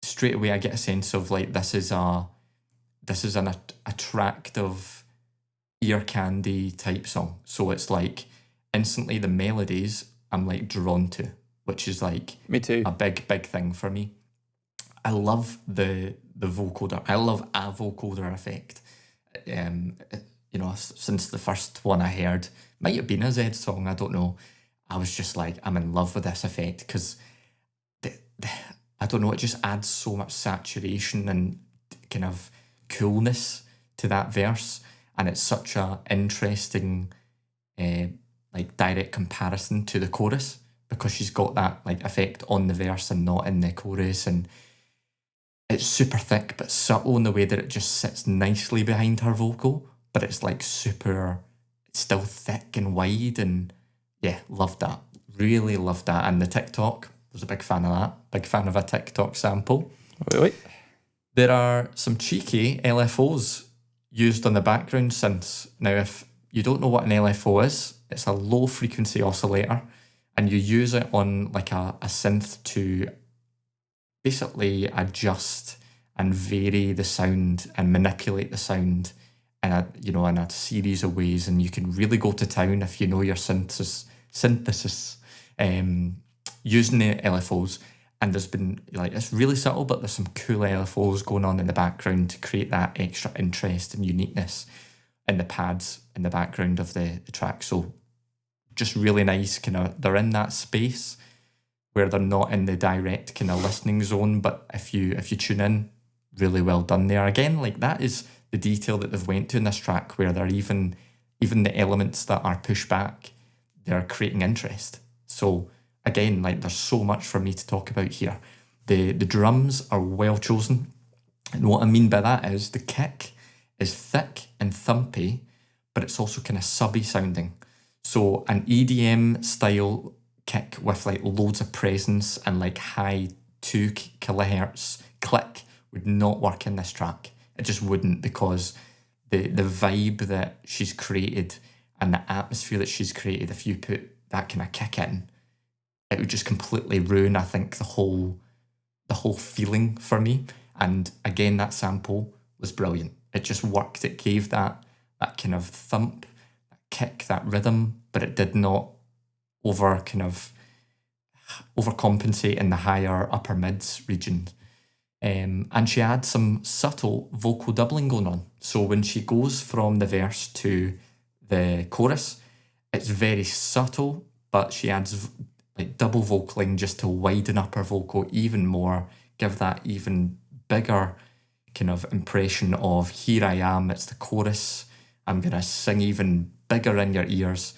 Straight away, I get a sense of like, this is an attractive ear candy type song. So it's like instantly the melodies I'm like drawn to, which is like me too, a big thing for me. I love the vocoder. I love a vocoder effect. You know, since the first one I heard, might have been a Zed song, I don't know. I was just like, I'm in love with this effect because I don't know, it just adds so much saturation and kind of coolness to that verse, and it's such a interesting like direct comparison to the chorus because she's got that like effect on the verse and not in the chorus, and it's super thick but subtle in the way that it just sits nicely behind her vocal, but it's like it's still thick and wide, and yeah, loved that. Really loved that. And the TikTok, was a big fan of that. Big fan of a TikTok sample. Wait. There are some cheeky LFOs used on the background synths. Now, if you don't know what an LFO is, it's a low frequency oscillator, and you use it on like a synth to basically adjust and vary the sound and manipulate the sound in a series of ways, and you can really go to town if you know your synthesis using the LFOs. And there's been, like, it's really subtle, but there's some cool LFOs going on in the background to create that extra interest and uniqueness in the pads in the background of the track. So just really nice, they're in that space where they're not in the direct kind of listening zone, but if you tune in, really well done there. Again, like, that is the detail that they've went to in this track, where they're even the elements that are pushed back, they're creating interest. So again, like, there's so much for me to talk about here. The drums are well chosen, and what I mean by that is the kick is thick and thumpy, but it's also kind of subby sounding. So an EDM style kick with like loads of presence and like high 2 kilohertz click would not work in this track. It just wouldn't, because the vibe that she's created and the atmosphere that she's created, if you put that kind of kick in, it would just completely ruin, I think, the whole feeling for me. And again, that sample was brilliant. It just worked. It gave that kind of thump, that kick, that rhythm, but it did not overcompensate in the higher upper mids region. And she had some subtle vocal doubling going on. So when she goes from the verse to the chorus, it's very subtle, but she adds like double vocaling just to widen up her vocal even more, give that even bigger kind of impression of, here I am, it's the chorus, I'm going to sing even bigger in your ears.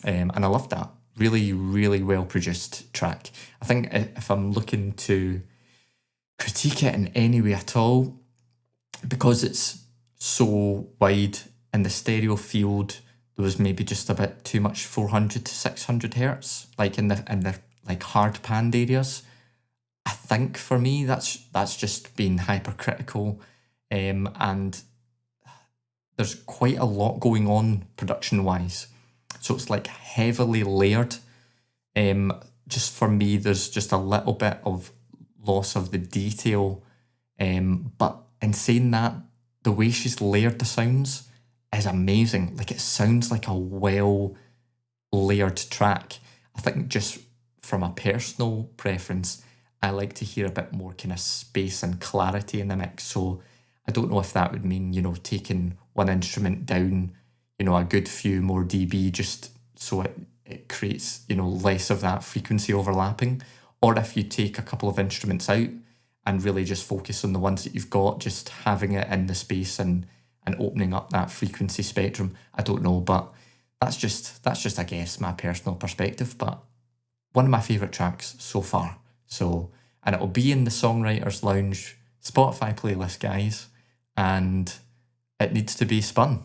And I love that. Really, really well produced track. I think if I'm looking to critique it in any way at all, because it's so wide in the stereo field, there was maybe just a bit too much 400 to 600 hertz, like in the like hard panned areas. I think for me that's just being hypercritical, and there's quite a lot going on production wise, so it's like heavily layered. Just for me, there's just a little bit of loss of the detail, but in saying that, the way she's layered the sounds is amazing. Like, it sounds like a well layered track. I think just from a personal preference, I like to hear a bit more kind of space and clarity in the mix. So I don't know if that would mean, taking one instrument down, a good few more dB, just so it creates, less of that frequency overlapping. Or if you take a couple of instruments out and really just focus on the ones that you've got, just having it in the space and opening up that frequency spectrum. I don't know, but that's just I guess my personal perspective, but one of my favourite tracks so far. So, and it'll be in the Songwriters Lounge Spotify playlist, guys, and it needs to be spun.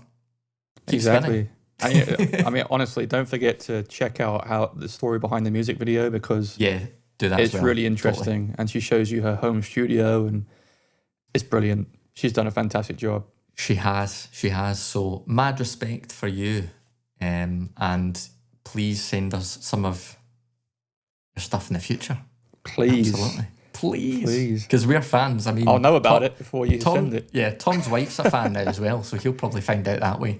Exactly. I mean, honestly, don't forget to check out how the story behind the music video, because do that. It's really interesting, totally. And she shows you her home studio, and it's brilliant. She's done a fantastic job. She has. So mad respect for you, and please send us some of your stuff in the future. Please. Absolutely. Please. Because we're fans. I mean, I'll know about it before you send it. Yeah, Tom's wife's a fan now as well, so he'll probably find out that way.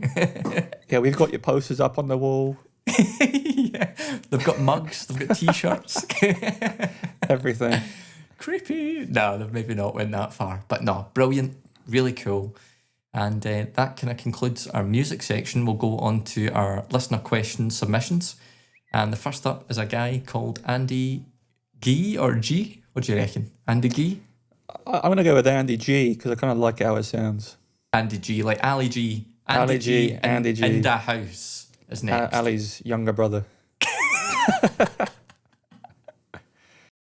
Yeah, we've got your posters up on the wall. Yeah, they've got mugs, they've got t-shirts. Everything. Creepy. No, they've maybe not went that far. But no, brilliant, really cool. And that kind of concludes our music section. We'll go on to our listener question submissions. And the first up is a guy called Andy G or G. What do you reckon? Andy G? I'm going to go with Andy G, because I kind of like how it sounds. Andy G, like Ali G. Ali G, Andy G. In the house is next. Ali's younger brother.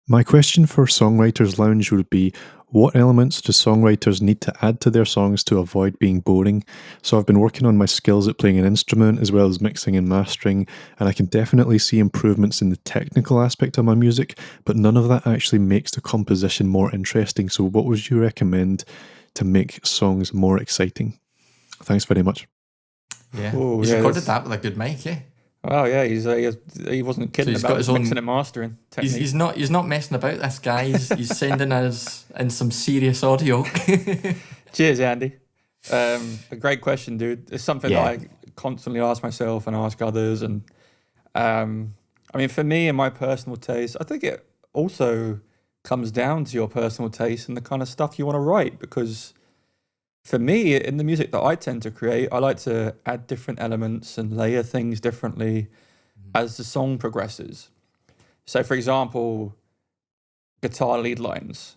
My question for Songwriters Lounge would be, what elements do songwriters need to add to their songs to avoid being boring? So I've been working on my skills at playing an instrument as well as mixing and mastering, and I can definitely see improvements in the technical aspect of my music, but none of that actually makes the composition more interesting. So what would you recommend to make songs more exciting? Thanks very much. Yeah, Ooh, you recorded that with a good mic, eh? Oh yeah, he wasn't kidding he's got about his his mixing own- and mastering technique. He's not messing about. This guy. He's sending us in some serious audio. Cheers, Andy. A great question, dude. It's something Yeah. that I constantly ask myself and ask others. And I mean, for me and my personal taste, I think it also comes down to your personal taste and the kind of stuff you want to write. Because for me, in the music that I tend to create, I like to add different elements and layer things differently as the song progresses. So, for example, guitar lead lines.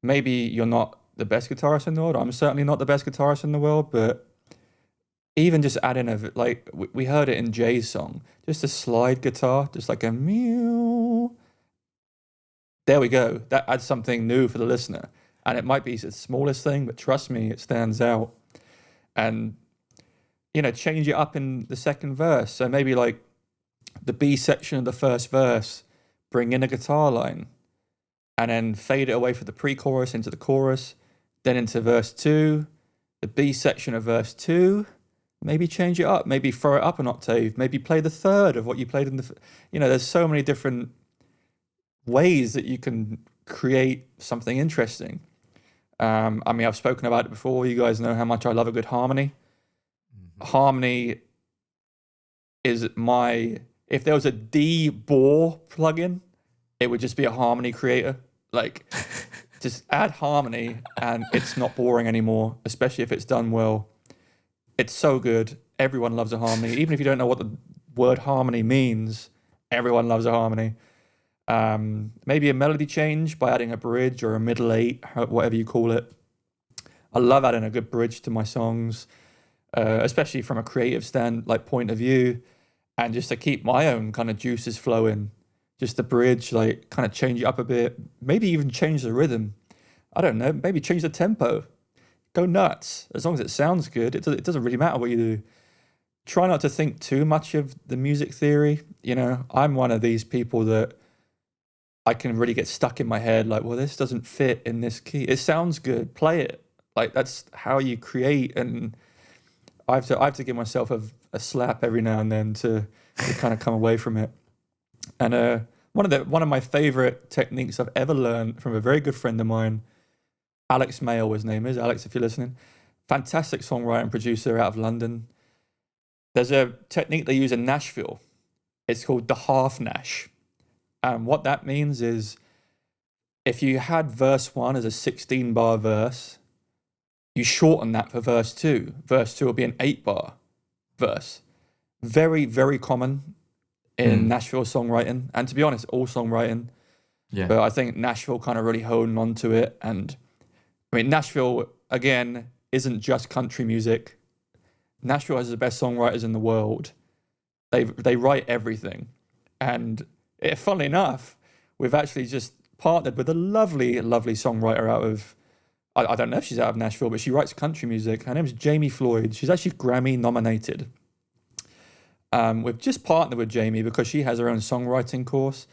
Maybe you're not the best guitarist in the world. I'm certainly not the best guitarist in the world, but even just adding like we heard it in Jay's song, just a slide guitar, just like a meow. There we go. That adds something new for the listener. And it might be the smallest thing, but trust me, it stands out. And, change it up in the second verse. So maybe like the B section of the first verse, bring in a guitar line, and then fade it away for the pre-chorus into the chorus, then into verse 2, the B section of verse 2, maybe change it up, maybe throw it up an octave, maybe play the third of what you played in the... there's so many different ways that you can create something interesting. I mean, I've spoken about it before. You guys know how much I love a good harmony. Harmony is if there was a D-Bore plugin, it would just be a harmony creator. Like, just add harmony and it's not boring anymore, especially if it's done well. It's so good. Everyone loves a harmony. Even if you don't know what the word harmony means, everyone loves a harmony. Maybe a melody change by adding a bridge or a middle eight, whatever you call it. I love adding a good bridge to my songs, especially from a creative point of view, and just to keep my own kind of juices flowing. Just the bridge, like kind of change it up a bit, maybe even change the rhythm. I don't know, maybe change the tempo. Go nuts. As long as it sounds good, it doesn't really matter what you do. Try not to think too much of the music theory. I'm one of these people that I can really get stuck in my head, like, well, this doesn't fit in this key. It sounds good, play it. Like, that's how you create. And I have to give myself a slap every now and then to kind of come away from it. And one of my favorite techniques I've ever learned from a very good friend of mine, Alex Mayo, his name is. Alex, if you're listening. Fantastic songwriter and producer out of London. There's a technique they use in Nashville. It's called the half Nash. And what that means is if you had verse 1 as a 16-bar verse, you shorten that for verse 2. Verse 2 will be an 8-bar verse. Very, very common in Nashville songwriting. And to be honest, all songwriting. Yeah. But I think Nashville kind of really honed onto it. And I mean, Nashville, again, isn't just country music. Nashville has the best songwriters in the world. They write everything. And funnily enough, we've actually just partnered with a lovely, lovely songwriter out of, I don't know if she's out of Nashville, but she writes country music. Her name is Jamie Floyd. She's actually Grammy nominated. We've just partnered with Jamie because she has her own songwriting course,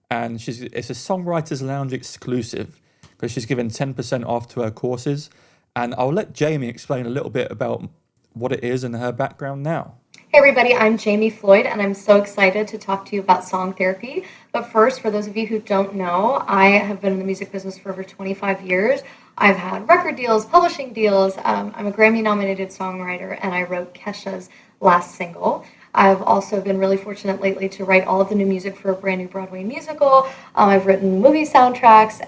and it's a Songwriters Lounge exclusive because she's given 10% off to her courses. And I'll let Jamie explain a little bit about what it is and her background now. Hey everybody, I'm Jamie Floyd, and I'm so excited to talk to you about song therapy. But first, for those of you who don't know, I have been in the music business for over 25 years. I've had record deals, publishing deals. I'm a Grammy-nominated songwriter, and I wrote Kesha's last single. I've also been really fortunate lately to write all of the new music for a brand new Broadway musical. I've written movie soundtracks,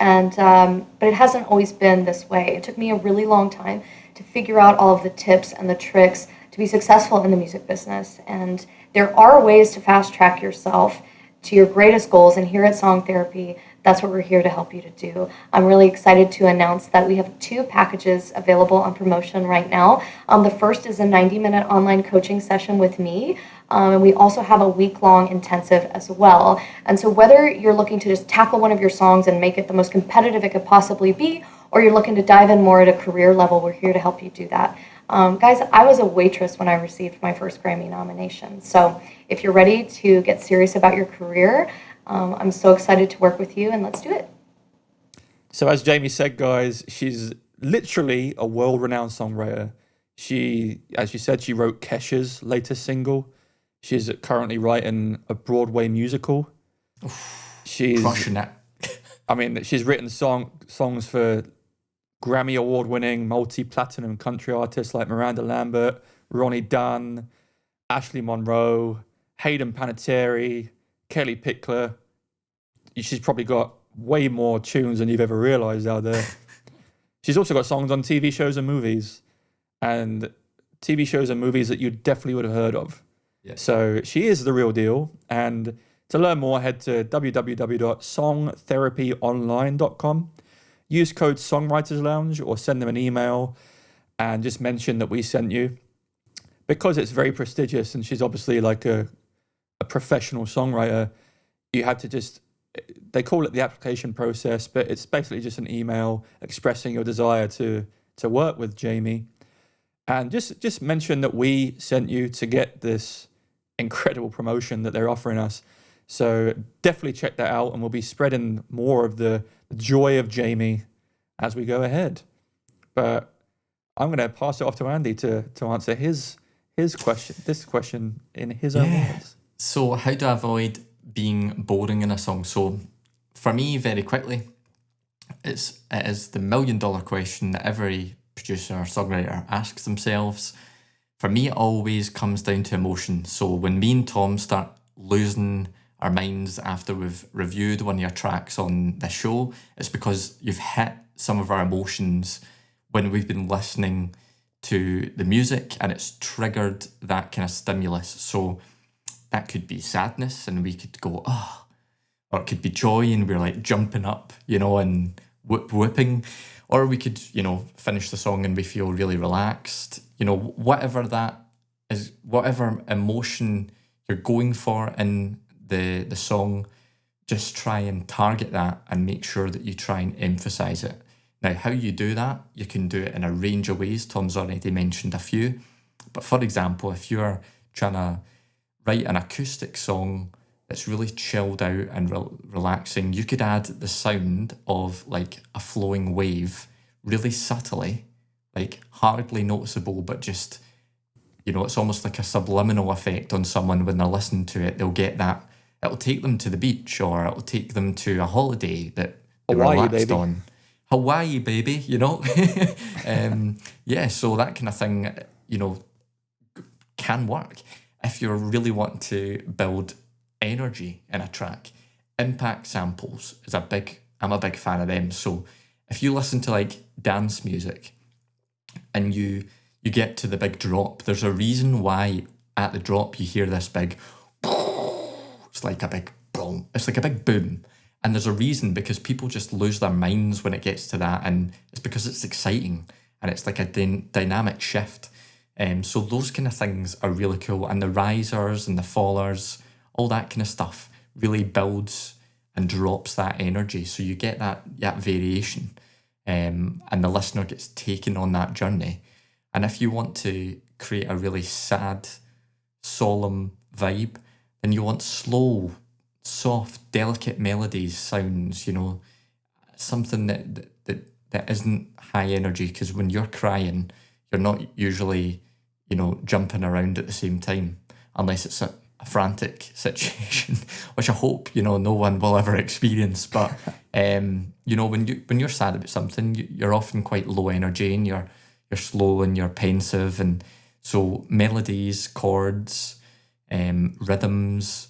but it hasn't always been this way. It took me a really long time to figure out all of the tips and the tricks to be successful in the music business. And there are ways to fast track yourself to your greatest goals. And here at Song Therapy, that's what we're here to help you to do. I'm really excited to announce that we have 2 packages available on promotion right now. The first is a 90-minute online coaching session with me. And we also have a week-long intensive as well. And so whether you're looking to just tackle one of your songs and make it the most competitive it could possibly be, or you're looking to dive in more at a career level, we're here to help you do that. Guys, I was a waitress when I received my first Grammy nomination. So if you're ready to get serious about your career, I'm so excited to work with you, and let's do it. So as Jamie said, guys, she's literally a world-renowned songwriter. She, as you said, she wrote Kesha's latest single. She's currently writing a Broadway musical. She's crushing it. I mean, she's written songs for Grammy Award-winning multi-platinum country artists like Miranda Lambert, Ronnie Dunn, Ashley Monroe, Hayden Panettiere, Kelly Pickler. She's probably got way more tunes than you've ever realized out there. She's also got songs on TV shows and movies, and TV shows and movies that you definitely would have heard of. Yeah. So she is the real deal. And to learn more, head to www.songtherapyonline.com. Use code Songwriters Lounge or send them an email and just mention that we sent you. Because it's very prestigious and she's obviously like a professional songwriter, you have to just, they call it the application process, but it's basically just an email expressing your desire to work with Jamie. And just mention that we sent you to get this incredible promotion that they're offering us. So definitely check that out, and we'll be spreading more of the joy of Jamie as we go ahead. But I'm going to pass it off to Andy to answer his question, this question in his own words. So how do I avoid being boring in a song? So for me, very quickly, it is the $1 million question that every producer or songwriter asks themselves. For me, it always comes down to emotion. So when me and Tom start losing our minds after we've reviewed one of your tracks on the show, it's because you've hit some of our emotions when we've been listening to the music, and it's triggered that kind of stimulus. So that could be sadness, and we could go, oh, or it could be joy, and we're like jumping up, and whooping, or we could, finish the song and we feel really relaxed. Whatever that is, whatever emotion you're going for in the song, just try and target that and make sure that you try and emphasize it. Now, how you do that, you can do it in a range of ways. Tom's already mentioned a few. But for example, if you're trying to write an acoustic song that's really chilled out and relaxing, you could add the sound of like a flowing wave really subtly, like hardly noticeable, but just, it's almost like a subliminal effect on someone when they're listening to it. They'll get that. It'll take them to the beach, or it'll take them to a holiday that they were relaxed on. Hawaii, baby, so that kind of thing, can work. If you really want to build energy in a track, impact samples I'm a big fan of them. So if you listen to like dance music and you get to the big drop, there's a reason why at the drop you hear this big, it's like a big boom, it's like a big boom. And there's a reason, because people just lose their minds when it gets to that, and it's because it's exciting and it's like a dynamic shift. So those kind of things are really cool, and the risers and the fallers, all that kind of stuff really builds and drops that energy. So you get that variation, and the listener gets taken on that journey. And if you want to create a really sad, solemn vibe, then you want slow, soft, delicate melodies, sounds, something that isn't high energy, because when you're crying, you're not usually, jumping around at the same time, unless it's a frantic situation, which I hope, no one will ever experience. But, when you're sad about something, you're often quite low energy, and you're slow and you're pensive. And so melodies, chords, rhythms,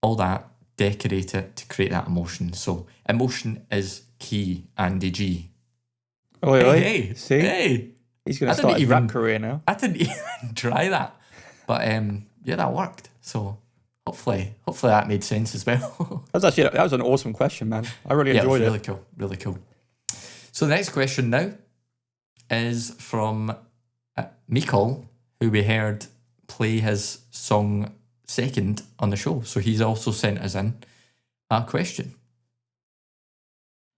all that, decorate it to create that emotion. So emotion is key, Andy G. Hey, see? Hey. He's going to start his rap career now. I didn't even try that. But that worked. So hopefully that made sense as well. That was an awesome question, man. I really enjoyed it. Really cool. Really cool. So the next question now is from MIKOL, who we heard play his song second on the show. So he's also sent us in a question.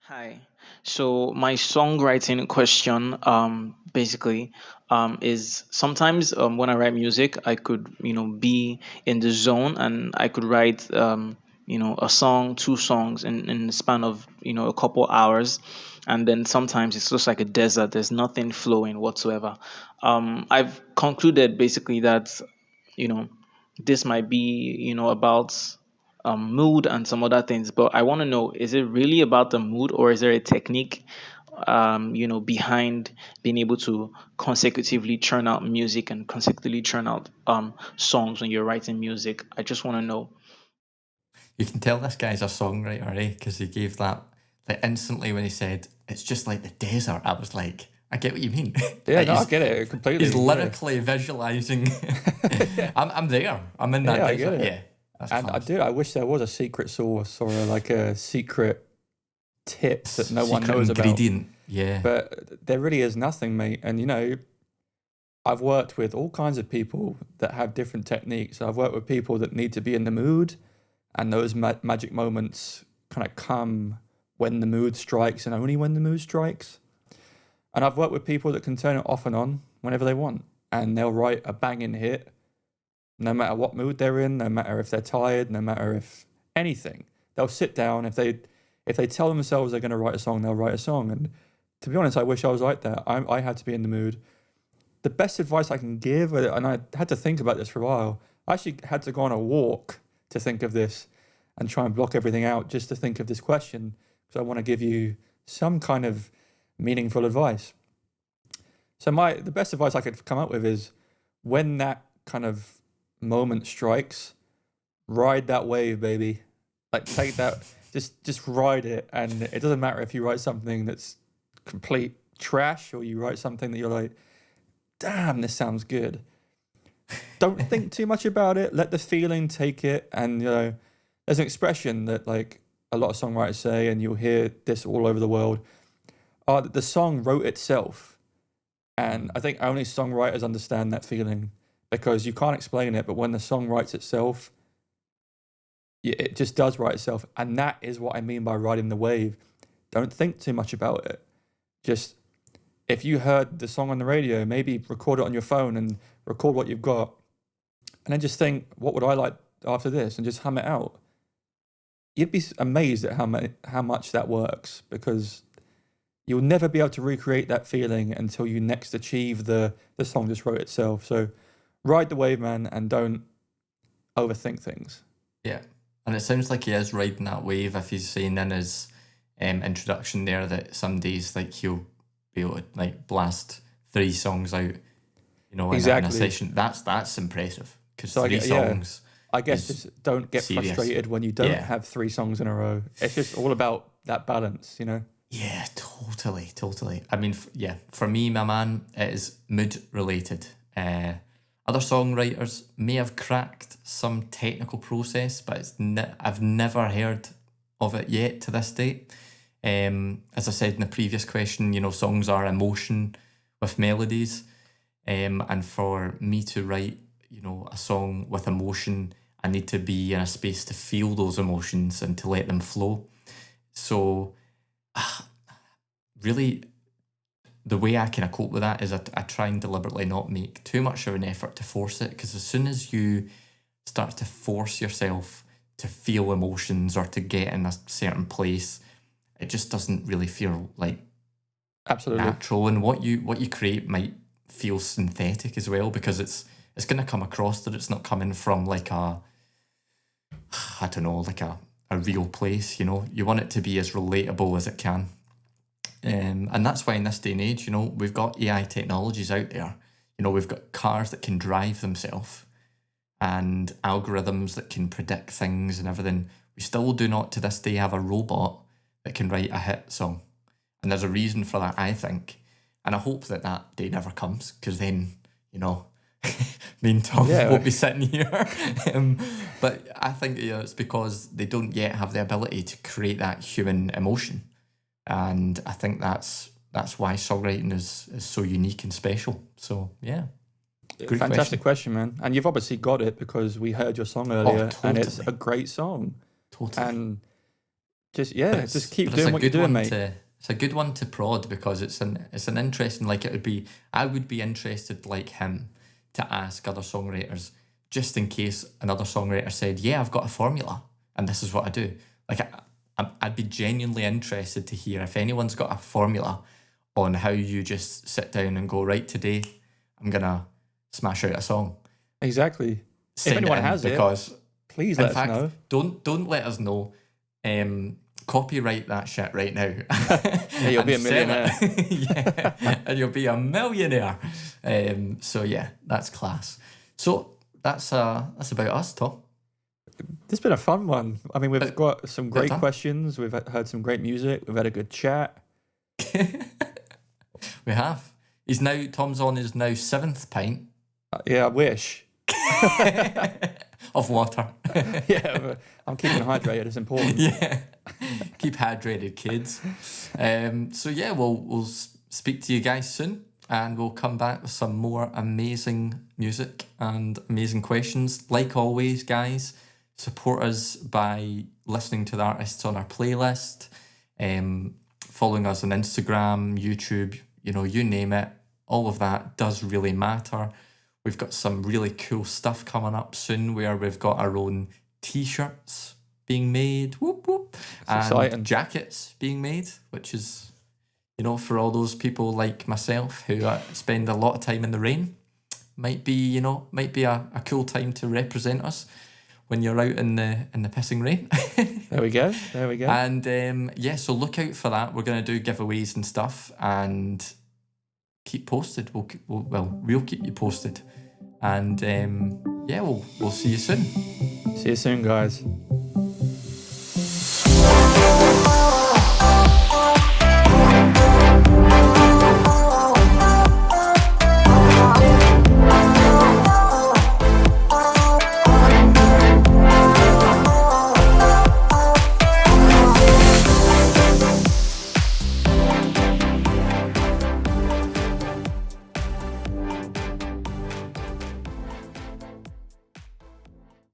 Hi. So my songwriting question, basically, is sometimes when I write music, I could, be in the zone, and I could write, a song, two songs in the span of, a couple hours. And then sometimes it's just like a desert. There's nothing flowing whatsoever. I've concluded basically that, this might be, about mood and some other things, but I want to know, is it really about the mood, or is there a technique, behind being able to consecutively churn out music and consecutively churn out songs when you're writing music? I just want to know. You can tell this guy's a songwriter, eh? Because he gave that, like, instantly when he said, it's just like the desert, I was like, I get what you mean. Yeah, Like, no, I get it completely. He's lyrically visualizing. I'm there. I'm in that Yeah, I desert. get it. Yeah. That's And class. I wish there was a secret sauce or like a secret tip that no one Secret knows ingredient. Yeah. But there really is nothing, mate. And I've worked with all kinds of people that have different techniques. I've worked with people that need to be in the mood, and those magic moments kind of come when the mood strikes and only when the mood strikes. And I've worked with people that can turn it off and on whenever they want, and they'll write a banging hit no matter what mood they're in, no matter if they're tired, no matter if anything. They'll sit down. If they tell themselves they're going to write a song, they'll write a song. And to be honest, I wish I was like that. I had to be in the mood. The best advice I can give, and I had to think about this for a while, I actually had to go on a walk to think of this and try and block everything out just to think of this question, because I want to give you some kind of meaningful advice. So the best advice I could come up with is, when that kind of moment strikes, ride that wave, baby. Like, take that, just ride it. And it doesn't matter if you write something that's complete trash or you write something that you're like, damn, this sounds good. Don't think too much about it. Let the feeling take it. And there's an expression that like a lot of songwriters say, and you'll hear this all over the world, that the song wrote itself. And I think only songwriters understand that feeling, because you can't explain it, but when the song writes itself, it just does write itself. And that is what I mean by riding the wave. Don't think too much about it. Just, if you heard the song on the radio, maybe record it on your phone and record what you've got. And then just think, what would I like after this? And just hum it out. You'd be amazed at how much that works, because you'll never be able to recreate that feeling until you next achieve the song just wrote itself. So ride the wave, man, and don't overthink things. Yeah. And it sounds like he is riding that wave if he's saying in his introduction there that some days like he'll be able to like blast 3 songs out, in a session. That's impressive, because 3 songs. I guess just don't get serious. Frustrated when you don't have 3 songs in a row. It's just all about that balance, Yeah, totally. I mean, for me, my man, it is mood related. Other songwriters may have cracked some technical process, but I've never heard of it yet to this date. As I said in the previous question, songs are emotion with melodies. And for me to write, a song with emotion, I need to be in a space to feel those emotions and to let them flow. So really, the way I kind of cope with that is I try and deliberately not make too much of an effort to force it, because as soon as you start to force yourself to feel emotions or to get in a certain place, it just doesn't really feel like absolutely natural. And what you create might feel synthetic as well, because it's going to come across that it's not coming from like a real place. You want it to be as relatable as it can. And that's why in this day and age, we've got AI technologies out there. We've got cars that can drive themselves and algorithms that can predict things and everything. We still do not to this day have a robot that can write a hit song. And there's a reason for that, I think. And I hope that day never comes, because then, me and Tom won't be sitting here. But I think it's because they don't yet have the ability to create that human emotion. And I think that's why songwriting is so unique and special. So, yeah. Good Fantastic question, man. And you've obviously got it, because we heard your song earlier, and it's a great song. Totally. And just keep doing what you're doing, mate. It's a good one to prod, because it's an interesting, I would be interested like him to ask other songwriters, just in case another songwriter said, yeah, I've got a formula and this is what I do. I'd be genuinely interested to hear if anyone's got a formula on how you just sit down and go, right, today I'm going to smash out a song. Exactly. send anyone it in, has it, because please in let us fact, know. don't let us know. Copyright that shit right now. Yeah, you'll be a and sell millionaire. it. Yeah, and you'll be a millionaire. So yeah, that's class. So that's about us, Tom. This has been a fun one. I mean, we've got some great done. questions. We've heard some great music. We've had a good chat. We have. Tom's on his now 7th pint Yeah, I wish. of water. Yeah, but I'm keeping hydrated. It's important. Yeah. Keep hydrated, kids. So yeah, we'll speak to you guys soon, and we'll come back with some more amazing music and amazing questions. Like always, guys, support us by listening to the artists on our playlist, following us on Instagram, YouTube, you name it. All of that does really matter. We've got some really cool stuff coming up soon, where we've got our own t-shirts being made, whoop whoop, and exciting. jackets being made, which is, for all those people like myself who spend a lot of time in the rain, might be a cool time to represent us when you're out in the pissing rain. There we go. And so look out for that. We're going to do giveaways and stuff, and keep posted. We'll keep you posted, and we'll see you soon. See you soon, guys.